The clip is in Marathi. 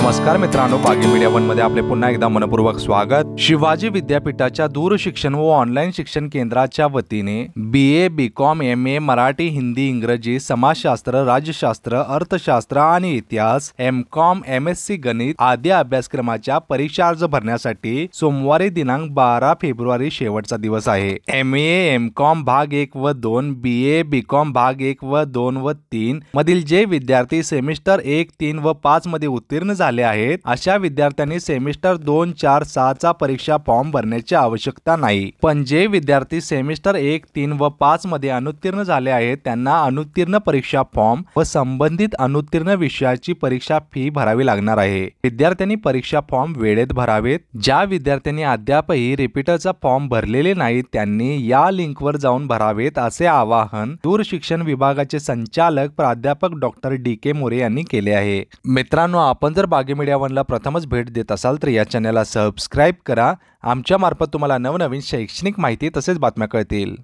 नमस्कार मित्रांनो, बागी मीडिया वन मध्ये आपले पुन्हा एकदा मनपूर्वक स्वागत। शिवाजी विद्यापीठाच्या दूरशिक्षण व ऑनलाईन शिक्षण केंद्राच्या वतीने BA BCom MA Marathi Hindi इंग्रजी समाजशास्त्र राज्यशास्त्र अर्थशास्त्र आणि इतिहास MCom MSc गणित आदी अभ्यासक्रमाच्या परीक्षा अर्ज भरण्यासाठी सोमवारी दिनांक 12 फेब्रुवारी शेवटचा दिवस आहे। MA MCom भाग 1 व 2 BA BCom भाग 1 व 2 व 3 मधील जे विद्यार्थी सेमिस्टर 1 3 व 5 मध्ये उत्तीर्ण झाले आहेत अशा विद्यार्थ्यांनी सेमिस्टर 2 4 6 चा परीक्षा फॉर्म भरण्याची आवश्यकता नाही। पण जे विद्यार्थी सेमिस्टर 1 3 व 5 मध्ये अनुत्तीर्ण झाले आहेत त्यांना अनुत्तीर्ण परीक्षा फॉर्म व संबंधित अनुत्तीर्ण विषयाची परीक्षा फी भरावी लागणार आहे। विद्यार्थ्यांनी परीक्षा फॉर्म वेळेत भरावेत। ज्या विद्यार्थ्यांनी अद्यापही रिपीटरचा फॉर्म भरलेले नाही त्यांनी या लिंकवर जाऊन भरावेत असे आवाहन दूरशिक्षण विभागाचे संचालक प्राध्यापक डॉक्टर DK मोरे यांनी केले आहे। मित्रांनो, आपण जर बागी मीडिया वनला प्रथमच भेट देत असाल तर या चॅनलला सबस्क्राइब करा। आमच्या मार्फत तुम्हाला नवनवीन शैक्षणिक माहिती तसेच बातम्या कळतील।